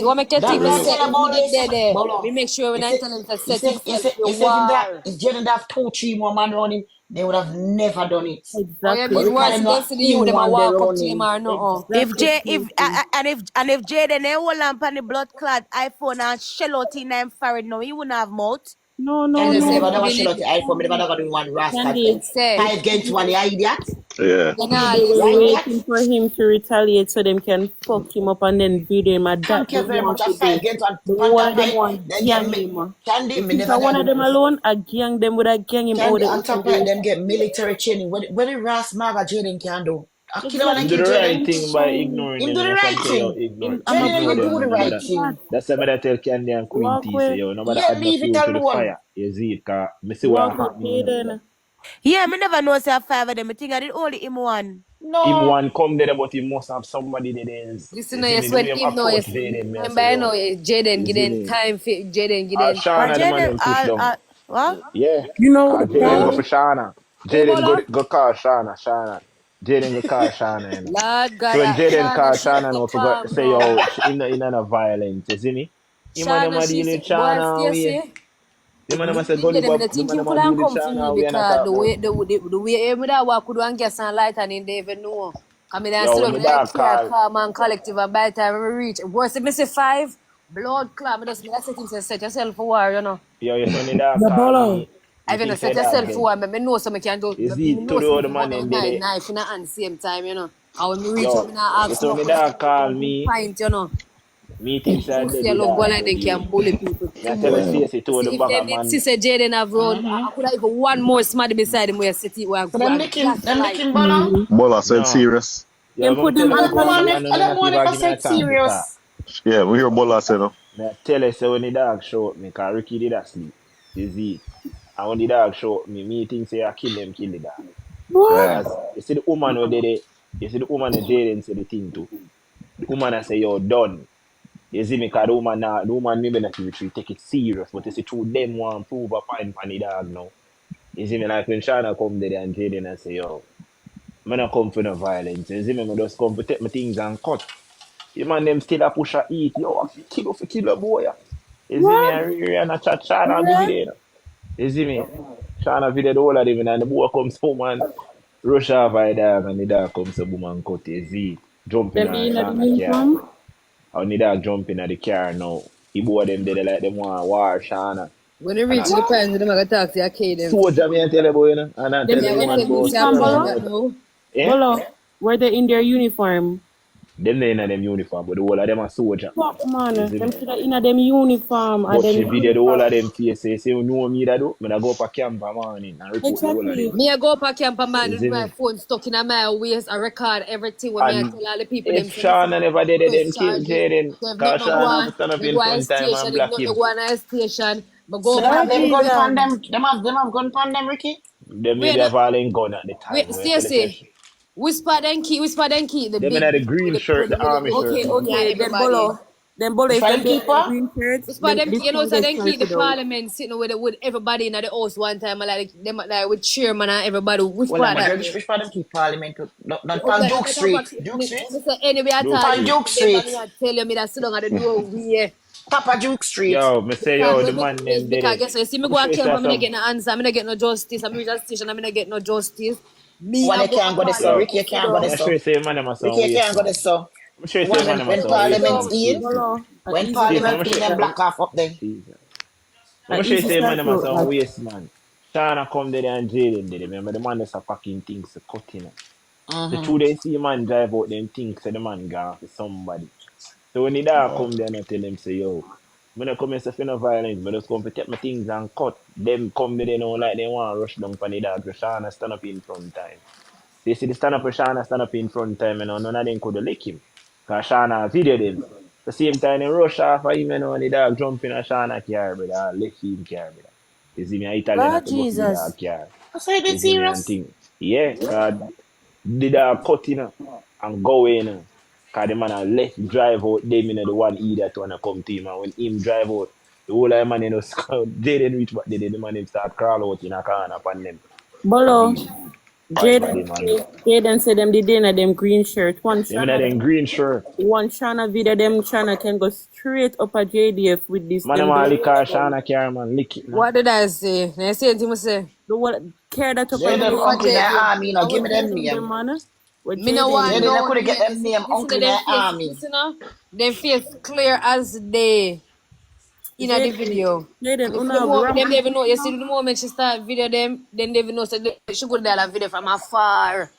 You want to make your team That set about there. Bolo. We make sure we not tell him to set If Jaydenn have 2-3 more man on him, they would have never done it. Exactly. But Oh, you mean worse than the youth them a walk up to him or no? If Jaydenn hold on the blood clot iPhone and shell out in him forehead now, he wouldn't have mouth. No. Never shell out the iPhone. Never got do one rasta. Tie against one idiot. Yeah. They were waiting for him to retaliate so them can fuck him up and then video him at that. Thank you very much. I fight against one. One of them want gang him. If one of them alone, a gang them would have gang him out. On top of them get military training. What the Ras Maga Jaydenn can do? He do the right thing by ignoring him. He do the right thing. Jaydenn do the right thing. That's why I tell Candy and Queen T say, yo, nobody add no fuel to the fire. You see it, because I see what happened. Yeah, I never know say 5 of them. I think I did only him one. No. Him one come there, but he must have somebody there. Listen, yes, when him know, yes. Remember, I know Jaydenn give them time for Jaydenn give them. Shana, the man them push down. What? Yeah. You know what? Jaydenn go for Shana. Jaydenn go call Shana. Jaydenn go call Shana. Lord God. So when Jaydenn call Shana, no forgot say yo, in a violence, you see me? Him and them are dealing with Shana. The man must have gone to the way everybody could one gas and light and in they even know. I mean, I still calm and collective and by the time we reach. Worse, if I say 5, blood clot, I just set him to set yourself for war, you know. Yo, you turn it down. I even set yourself for war, but I know something can do. Is it to the other man in there? Knife in the hand same time, you know. And when we reach, I'm not ask no call me. Pint, you know. Meetings that they look like they can bully people. I tell you, see to the back man. Sister Jaydenn have run. I could have even one more smart beside him where city where them licking Bola. Bola said serious. Yeah, put them I don't want to say serious. Yeah, we hear Bola say no. I tell you, so when the dog show me, because Ricky did asleep. You see, and when the dog show me think say I kill the dog. What? You see the woman who did it. You see the woman who Jaydenn say the thing too. The woman I say you're done. You see me, because the woman maybe not really take it serious, but you see through them one prove a point for the dog now. You see me, like when Shana come there and Jaydenn and say, yo, I'm not come for no violence. You see me, I just come to take my things and cut. You man them still a push a eat, yo, kill a boy. You see me, I really not chat Shana video. You see me, Shana video the whole of them and the boy comes home and rush off by dog and the dog comes to boom and cut. You see, jumping on Shana car. And the dog jumping at the car now. He boy them there like them want war Shana. When they reach the point, they're going to talk to your kid. Soldier, me and tell you boy, and I tell you man Hello, were they in their uniform? Them they in them uniform, but the whole of them are soldier. Fuck man, them should have in them uniform. But she video the whole of them face say you know me that do, I go up a camp a morning and report the whole of them. Me I go up a camp a man with my phone stuck in my waist, I record everything when I tell all the people if them. Shana never did it, them kill Jaydenn. Because Shana stand up in front time and black him. Go on a station. So them have them gun on them. Them have gun on them, Ricky. Them maybe have all in gun at the time. Wait, Stacey. Whisper them key. Them in the green shirt, the army shirt. Okay, them bolo. Them bolo is the green shirt. Whisper them, you know, so them key the parliament sitting with everybody in the house one time, like them like with chairman and everybody. Whisper them. Whisper them key parliament. Not on Duke Street. Anyway, I on Duke Street. Tell you me that sit down at the door here. Papa Duke Street. Yo, me say yo, the man them because I guess you see me go and camp, I'm not getting no answer, I'm not getting no justice. I'm reach a station, I'm not getting no justice. When you can't go this so, Ricky, you can't go this so. Ricky, you can't go this so. When Parliament's in, when Parliament's in, them black off up there. I'm sure you say man, I'm a waste man. Shana come there and Jaydenn there. Remember the man that's a fucking things to cut in. The 2 days see man drive out them things, so the man gone for somebody. So when the dog come there and I tell them, say, yo, when I come and say, no violence, but just come to take my things and cut. Them come there, they know, like they want to rush down for the dog. So Shana stand up in front time. They see the stand up for Shana stand up in front time, and none of them could lick him. Because Shana video them. The same time, they rush off of him, and the dog jump in a Shana car, brother, lick him car, brother. You see me, I Italian at the bus the dog car. So you did serious? Yeah, the dog cut in and go in. Because the man left drive out them in the one E that want to come to him. And when him drive out, the whole of the man, you know, Jaydenn reach back there, the man start crawl out in a corner upon them. Bolo, Fine body man. Jaydenn said them the day na them green shirt. One You mean that them green shirt? One Shana video them Shana can go straight up a JDF with this. Man, I'm a lick her, Shana carry man, lick it, man. What did I say? I said to say. The one care that up They them uncle in the army, no, give me them name. Me no want Jaydenn, no. I could get them name uncle in the army. Them face clear as day in the video. Jaydenn, Them never know. You see the moment she start video them, then they even know so she go there like video from afar.